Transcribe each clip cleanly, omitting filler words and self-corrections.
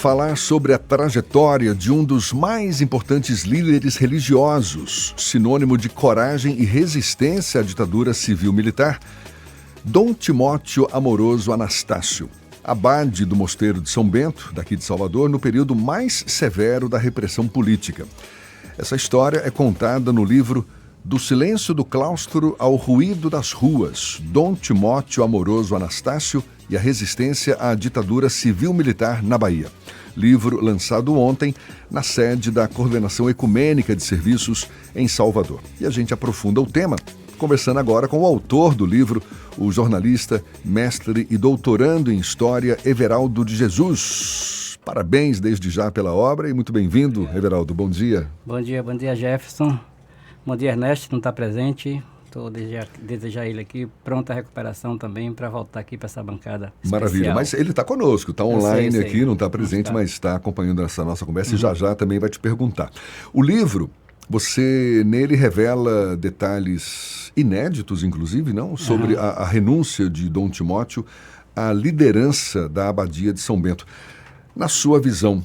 falar sobre a trajetória de um dos mais importantes líderes religiosos, sinônimo de coragem e resistência à ditadura civil-militar, Dom Timóteo Amoroso Anastácio, abade do Mosteiro de São Bento, daqui de Salvador, no período mais severo da repressão política. Essa história é contada no livro Do Silêncio do Claustro ao Ruído das Ruas, Dom Timóteo Amoroso Anastácio e a Resistência à Ditadura Civil-Militar na Bahia. Livro lançado ontem na sede da Coordenação Ecumênica de Serviços em Salvador. E a gente aprofunda o tema, conversando agora com o autor do livro, o jornalista, mestre e doutorando em História, Everaldo de Jesus. Parabéns desde já pela obra e muito bem-vindo, Everaldo. Bom dia. Bom dia, Jefferson. Bom dia, Ernesto, não está presente. Estou desejar ele aqui, pronta a recuperação também para voltar aqui para essa bancada especial. Maravilha, mas ele está conosco, está online sei. aqui, não está presente, mas está acompanhando essa nossa conversa e já também vai te perguntar. O livro, você nele revela detalhes inéditos, inclusive, não? Sobre a renúncia de Dom Timóteo à liderança da Abadia de São Bento. Na sua visão,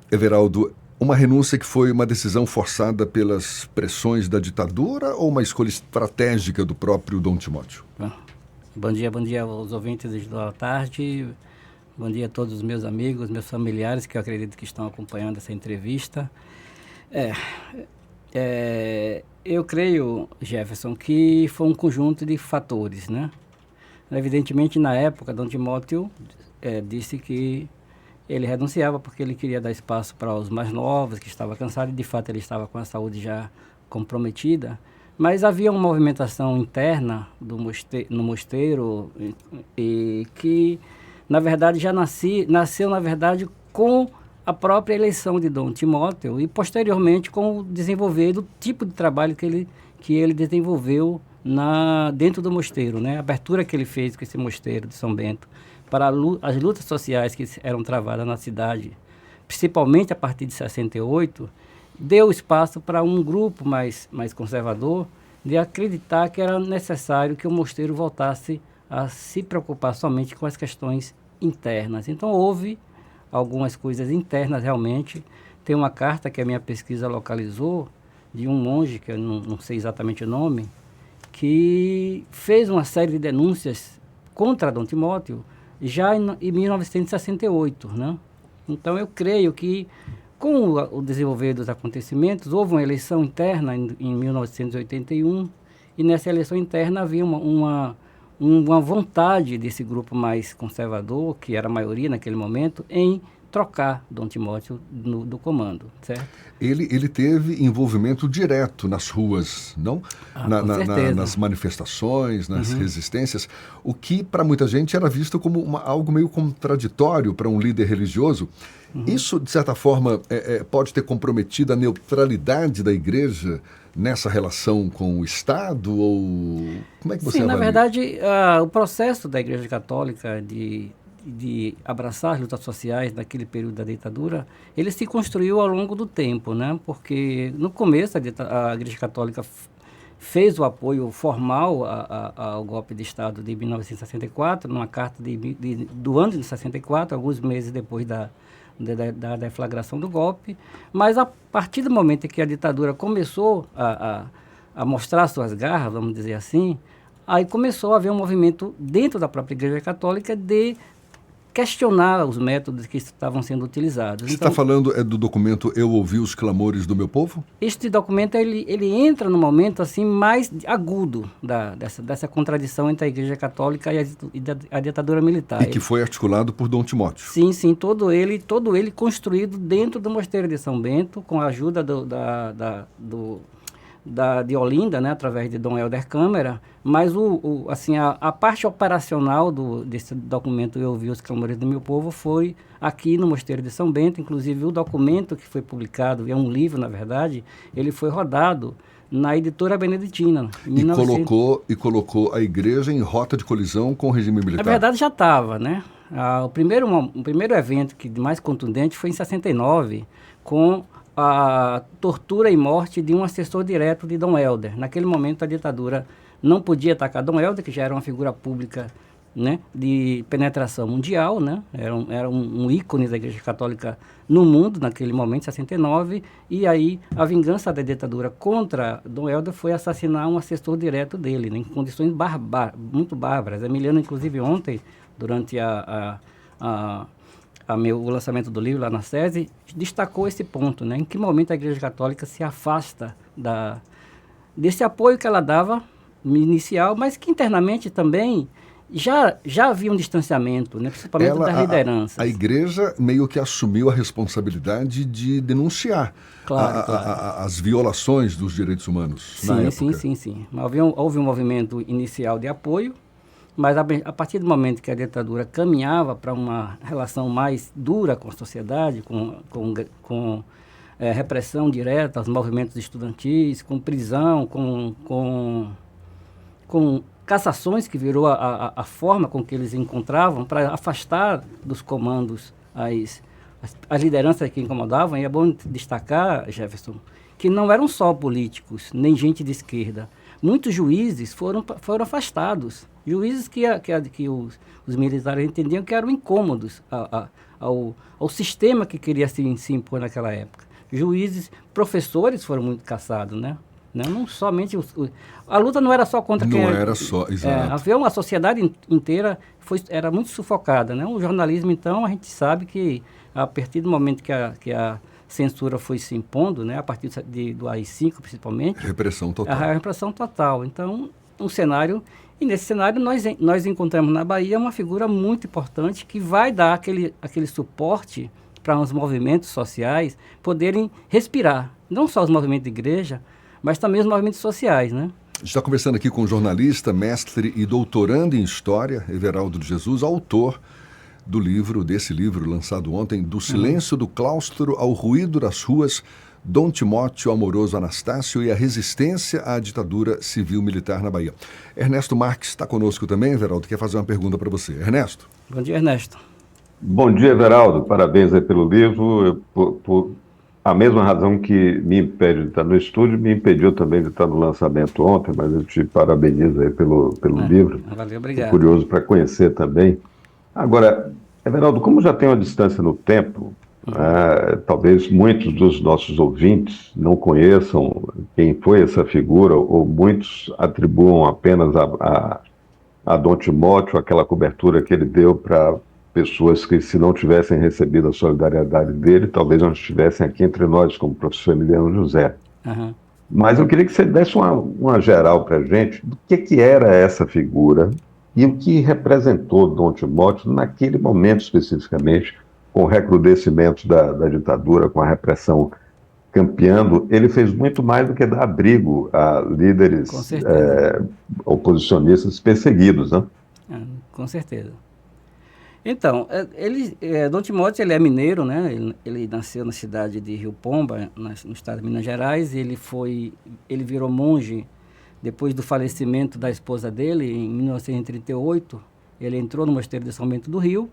Everaldo, uma renúncia que foi uma decisão forçada pelas pressões da ditadura ou uma escolha estratégica do próprio Dom Timóteo? Bom dia aos ouvintes da tarde. Bom dia a todos os meus amigos, meus familiares, que eu acredito que estão acompanhando essa entrevista. Eu creio, Jefferson, que foi um conjunto de fatores, né? Evidentemente, na época, Dom Timóteo disse que ele renunciava porque ele queria dar espaço para os mais novos, que estavam cansados, e de fato ele estava com a saúde já comprometida. Mas havia uma movimentação interna no mosteiro e que, na verdade, nasceu, na verdade, com a própria eleição de Dom Timóteo e, posteriormente, com o desenvolver do tipo de trabalho que ele desenvolveu dentro do mosteiro, né? A abertura que ele fez com esse mosteiro de São Bento para as lutas sociais que eram travadas na cidade, principalmente a partir de 68, deu espaço para um grupo mais conservador de acreditar que era necessário que o mosteiro voltasse a se preocupar somente com as questões internas. Então, houve algumas coisas internas realmente. Tem uma carta que a minha pesquisa localizou, de um monge, que eu não sei exatamente o nome, que fez uma série de denúncias contra Dom Timóteo, já em 1968, né? Então, eu creio que, com o desenvolver dos acontecimentos, houve uma eleição interna em 1981, e nessa eleição interna havia uma vontade desse grupo mais conservador, que era a maioria naquele momento, em trocar Dom Timóteo do comando, certo? Ele teve envolvimento direto nas ruas, não? Nas manifestações, nas resistências, o que para muita gente era visto como algo meio contraditório para um líder religioso. Isso, de certa forma, pode ter comprometido a neutralidade da igreja nessa relação com o Estado? Ou como é que você avalia? Na verdade, o processo da Igreja Católica de abraçar as lutas sociais naquele período da ditadura, ele se construiu ao longo do tempo, né? Porque no começo a Igreja Católica fez o apoio formal ao golpe de Estado de 1964, numa carta do ano de 64, alguns meses depois da deflagração do golpe, mas a partir do momento em que a ditadura começou a mostrar suas garras, vamos dizer assim, aí começou a haver um movimento dentro da própria Igreja Católica de questionar os métodos que estavam sendo utilizados. Você está falando do documento Eu Ouvi os Clamores do Meu Povo? Este documento ele entra no momento assim mais agudo dessa contradição entre a Igreja Católica e a ditadura militar. E que foi articulado por Dom Timóteo. Sim, todo ele construído dentro do Mosteiro de São Bento, com a ajuda de Olinda, né, através de Dom Helder Câmara, mas a parte operacional desse documento Eu Ouvi os Clamores do Meu Povo foi aqui no Mosteiro de São Bento. Inclusive o documento que foi publicado, é um livro na verdade, ele foi rodado na editora beneditina. E colocou a igreja em rota de colisão com o regime militar. Na verdade já estava, né? O primeiro evento mais contundente foi em 69, com a tortura e morte de um assessor direto de Dom Helder. Naquele momento, a ditadura não podia atacar Dom Helder, que já era uma figura pública né, de penetração mundial, né? Era um ícone da Igreja Católica no mundo naquele momento, em 69, e aí a vingança da ditadura contra Dom Helder foi assassinar um assessor direto dele, né, em condições muito bárbaras. Emiliano, inclusive, ontem, durante o lançamento do livro lá na SESI, destacou esse ponto, né? Em que momento a Igreja Católica se afasta desse apoio que ela dava inicial, mas que internamente também já havia um distanciamento, né? Principalmente das lideranças. A igreja meio que assumiu a responsabilidade de denunciar as violações dos direitos humanos na época. Sim. Houve um movimento inicial de apoio, mas a partir do momento que a ditadura caminhava para uma relação mais dura com a sociedade, com repressão direta aos movimentos estudantis, com prisão, com cassações, que virou a forma com que eles encontravam para afastar dos comandos as lideranças que incomodavam. E é bom destacar, Jefferson, que não eram só políticos, nem gente de esquerda. Muitos juízes foram afastados. Juízes que os militares entendiam que eram incômodos ao sistema que queria se impor naquela época. Juízes, professores foram muito caçados, né? Não somente a luta não era só contra quem... Não era só, exato. Havia uma sociedade inteira, era muito sufocada, né? O jornalismo, então, a gente sabe que a partir do momento que a censura foi se impondo, né? A partir do AI-5, principalmente... Repressão total. A repressão total. Então, e nesse cenário nós encontramos na Bahia uma figura muito importante que vai dar aquele suporte para os movimentos sociais poderem respirar. Não só os movimentos de igreja, mas também os movimentos sociais, né? A gente está conversando aqui com o jornalista, mestre e doutorando em História, Everaldo de Jesus, autor desse livro lançado ontem, Do Silêncio do Claustro ao Ruído das Ruas, Dom Timóteo Amoroso Anastácio e a Resistência à Ditadura Civil-Militar na Bahia. Ernesto Marques está conosco também, Everaldo, quer fazer uma pergunta para você. Ernesto. Bom dia, Ernesto. Bom dia, Everaldo. Parabéns aí pelo livro. Por a mesma razão que me impede de estar no estúdio, me impediu também de estar no lançamento ontem, mas eu te parabenizo aí pelo livro. Valeu, obrigado. Estou curioso para conhecer também. Agora, Everaldo, como já tem uma distância no tempo, talvez muitos dos nossos ouvintes não conheçam quem foi essa figura, ou muitos atribuam apenas a Dom Timóteo aquela cobertura que ele deu para pessoas que, se não tivessem recebido a solidariedade dele, talvez não estivessem aqui entre nós, como o professor Emiliano José. Mas eu queria que você desse uma geral para a gente do que era essa figura e o que representou Dom Timóteo naquele momento especificamente, com o recrudescimento da ditadura, com a repressão campeando. Ele fez muito mais do que dar abrigo a líderes oposicionistas perseguidos, né? Com certeza. Então, Dom Timóteo, ele é mineiro, né? Ele nasceu na cidade de Rio Pomba, no estado de Minas Gerais. Ele virou monge depois do falecimento da esposa dele, em 1938. Ele entrou no Mosteiro de São Bento do Rio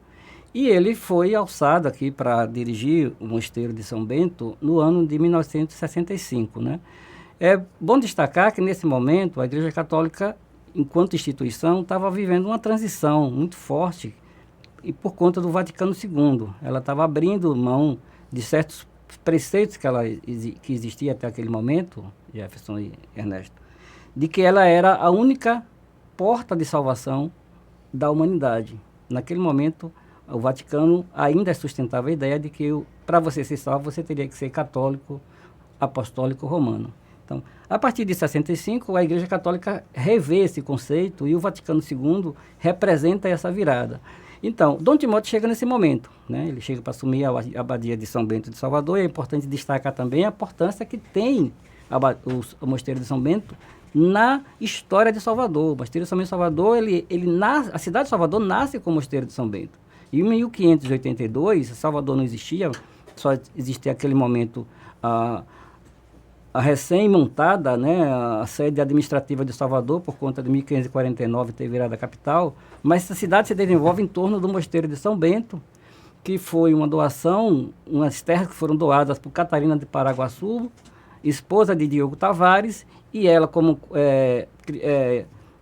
e ele foi alçado aqui para dirigir o Mosteiro de São Bento no ano de 1965, né? É bom destacar que, nesse momento, a Igreja Católica, enquanto instituição, estava vivendo uma transição muito forte, e por conta do Vaticano II. Ela estava abrindo mão de certos preceitos que existia até aquele momento, Jefferson e Ernesto, de que ela era a única porta de salvação da humanidade. Naquele momento, o Vaticano ainda sustentava a ideia de que, para você ser salvo, você teria que ser católico, apostólico, romano. Então, a partir de 65, a Igreja Católica revê esse conceito e o Vaticano II representa essa virada. Então, Dom Timóteo chega nesse momento, né? Ele chega para assumir a abadia de São Bento de Salvador, e é importante destacar também a importância que tem o Mosteiro de São Bento na história de Salvador. O Mosteiro de São Bento de Salvador, a cidade de Salvador nasce com o Mosteiro de São Bento. E em 1582, Salvador não existia, só existia aquele momento a recém-montada, né, a sede administrativa de Salvador, por conta de 1549 ter virado a capital, mas essa cidade se desenvolve em torno do Mosteiro de São Bento, que foi uma doação, umas terras que foram doadas por Catarina de Paraguaçu, esposa de Diogo Tavares, e ela, como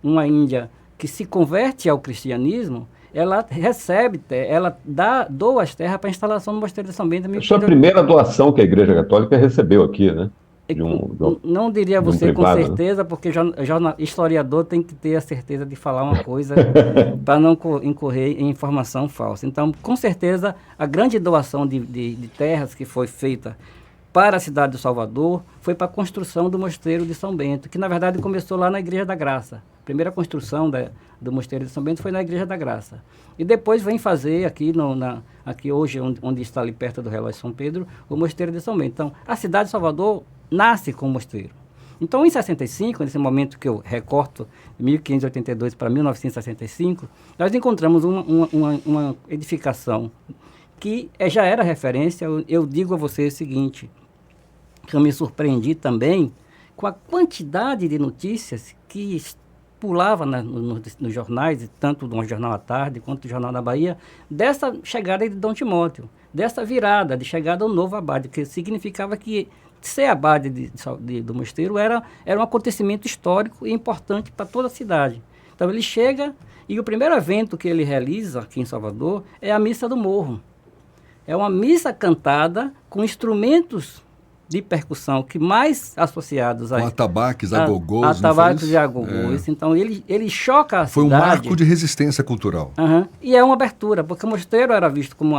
uma índia que se converte ao cristianismo, ela recebe, ela doa as terras para a instalação do Mosteiro de São Bento. Foi a primeira doação que a Igreja Católica recebeu aqui, né? Não diria você com privado, certeza, porque historiador tem que ter a certeza de falar uma coisa para não incorrer em informação falsa. Então, com certeza, a grande doação de terras que foi feita para a cidade de Salvador foi para a construção do Mosteiro de São Bento, que na verdade começou lá na Igreja da Graça. A primeira construção do Mosteiro de São Bento foi na Igreja da Graça. E depois vem fazer aqui, aqui hoje, onde está ali perto do Relógio São Pedro, o Mosteiro de São Bento. Então, a cidade de Salvador nasce com o mosteiro. Então, em 65, nesse momento que eu recorto, de 1582 para 1965, nós encontramos uma edificação que já era referência. Eu digo a você o seguinte, que eu me surpreendi também com a quantidade de notícias que pulava nos jornais, tanto no Jornal à Tarde quanto no Jornal da Bahia, dessa chegada de Dom Timóteo, dessa virada de chegada ao novo abade, que significava que ser abade do mosteiro era um acontecimento histórico e importante para toda a cidade. Então ele chega e o primeiro evento que ele realiza aqui em Salvador é a Missa do Morro. É uma missa cantada com instrumentos de percussão que mais associados com atabaques, agogôs. Atabaques e agogôs. Então ele choca a cidade. Foi um marco de resistência cultural. E é uma abertura, porque o mosteiro era visto como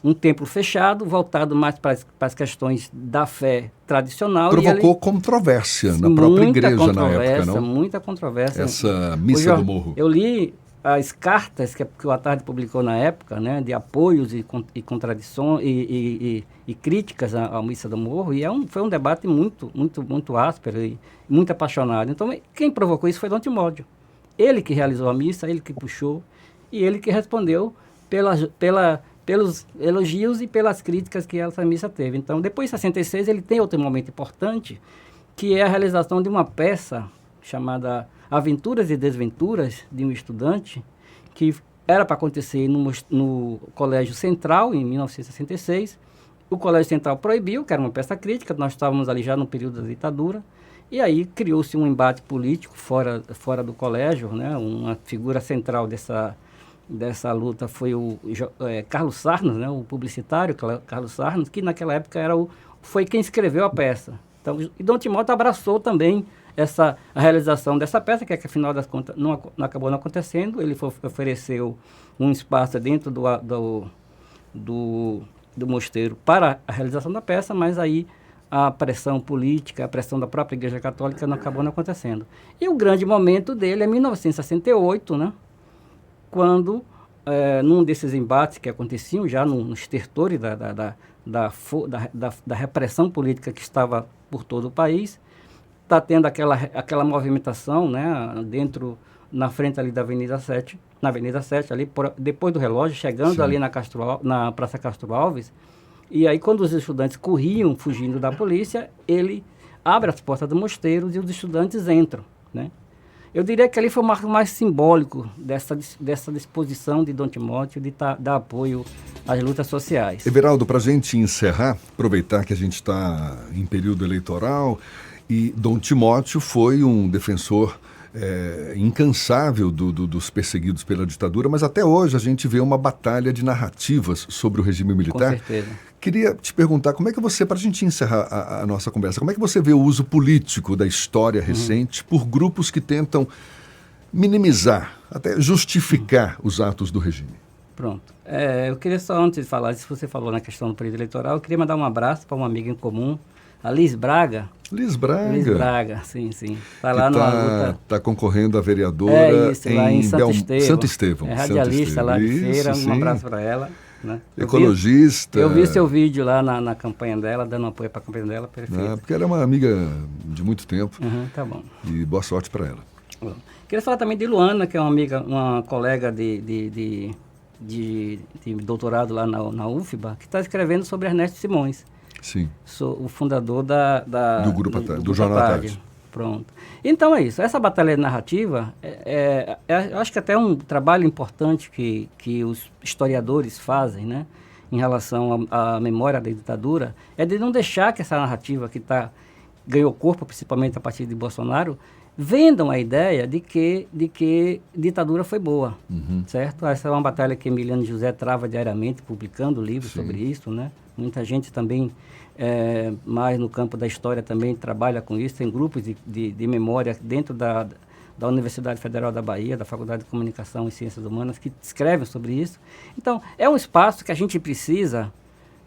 um templo fechado, voltado mais para as questões da fé tradicional. Provocou controvérsia na própria igreja na época, não? Muita controvérsia. Essa missa do morro. Eu li as cartas que o À Tarde publicou na época, né, de apoios e contradições e críticas à missa do morro, e foi um debate muito áspero e muito apaixonado. Então, quem provocou isso foi Dom Timóteo. Ele que realizou a missa, ele que puxou, e ele que respondeu pelos elogios e pelas críticas que essa missa teve. Então, depois de 66, ele tem outro momento importante, que é a realização de uma peça chamada Aventuras e Desventuras de um Estudante, que era para acontecer no Colégio Central, em 1966. O Colégio Central proibiu, que era uma peça crítica, nós estávamos ali já no período da ditadura, e aí criou-se um embate político fora do colégio, né? Uma figura central dessa luta foi o Carlos Sarnos, né? O publicitário Carlos Sarnos, que naquela época foi quem escreveu a peça. Então, e Dom Timóteo abraçou também a realização dessa peça, que afinal das contas não acabou não acontecendo. Ele ofereceu um espaço dentro do mosteiro para a realização da peça, mas aí a pressão política, a pressão da própria Igreja Católica não acabou não acontecendo. E o grande momento dele é 1968, né? Quando, num desses embates que aconteciam já no estertor da repressão política que estava por todo o país, está tendo aquela movimentação, né, na frente ali da Avenida 7, ali depois do relógio, chegando Sim. ali na Praça Castro Alves, e aí quando os estudantes corriam, fugindo da polícia, ele abre as portas do mosteiro e os estudantes entram, né? Eu diria que ali foi o marco mais simbólico dessa disposição de Dom Timóteo de dar apoio às lutas sociais. Everaldo, para a gente encerrar, aproveitar que a gente está em período eleitoral, e Dom Timóteo foi um defensor incansável dos perseguidos pela ditadura, mas até hoje a gente vê uma batalha de narrativas sobre o regime militar. Com certeza. Queria te perguntar, como é que você, para a gente encerrar a nossa conversa, como é que você vê o uso político da história recente por grupos que tentam minimizar, até justificar os atos do regime? Pronto. Eu queria só, antes de falar, se você falou na questão do período eleitoral, eu queria mandar um abraço para uma amiga em comum, a Liz Braga. Liz Braga? Liz Braga, sim. Está lá na luta. Está concorrendo a vereadora lá em Santo Estevão. É radialista lá de Feira, um abraço para ela. Né? Ecologista. Eu vi seu vídeo lá na campanha dela, dando apoio para a campanha dela, perfeito. Porque ela é uma amiga de muito tempo. Tá bom. E boa sorte para ela. Bom. Queria falar também de Luana, que é uma colega de doutorado lá na UFBA, que está escrevendo sobre Ernesto Simões. Sim. Sou o fundador do Grupo à Tarde, do Jornal à Tarde. Pronto. Então é isso. Essa batalha narrativa, eu acho que até um trabalho importante que os historiadores fazem, né, em relação à memória da ditadura, é de não deixar que essa narrativa que ganhou corpo, principalmente a partir de Bolsonaro, vendam a ideia de que ditadura foi boa, certo? Essa é uma batalha que Emiliano José trava diariamente, publicando livros sobre isso, né? Muita gente também, mais no campo da história, também trabalha com isso, tem grupos de memória dentro da Universidade Federal da Bahia, da Faculdade de Comunicação e Ciências Humanas, que escrevem sobre isso. Então, é um espaço que a gente precisa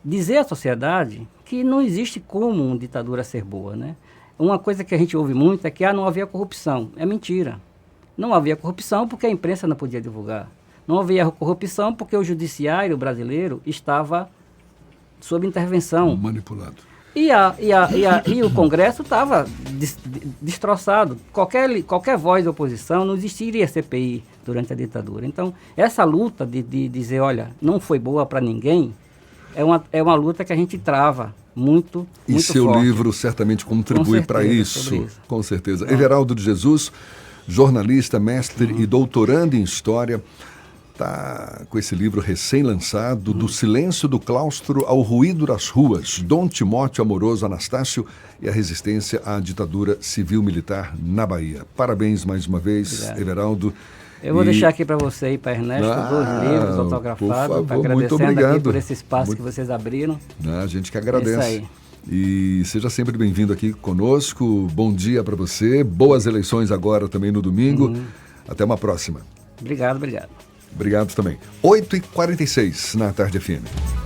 dizer à sociedade que não existe como uma ditadura ser boa, né? Uma coisa que a gente ouve muito é que não havia corrupção. É mentira. Não havia corrupção porque a imprensa não podia divulgar. Não havia corrupção porque o judiciário brasileiro estava sob intervenção. Manipulado. E o Congresso estava destroçado. Qualquer voz da oposição, não existiria CPI durante a ditadura. Então, essa luta de dizer, olha, não foi boa para ninguém, é uma luta que a gente trava muito E seu forte. livro certamente contribui para isso, com certeza. Everaldo de Jesus, jornalista, mestre e doutorando em História, está com esse livro recém-lançado, Do Silêncio do Claustro ao Ruído das Ruas, Dom Timóteo Amoroso Anastácio e a Resistência à Ditadura Civil-Militar na Bahia. Parabéns mais uma vez, Obrigado. Everaldo. Eu vou deixar aqui para você e para Ernesto 2 livros autografados, agradecendo aqui por esse espaço que vocês abriram. A gente que agradece. É isso aí. E seja sempre bem-vindo aqui conosco. Bom dia para você. Boas eleições agora também no domingo. Até uma próxima. Obrigado. Obrigado também. 8h46 na Tarde FM.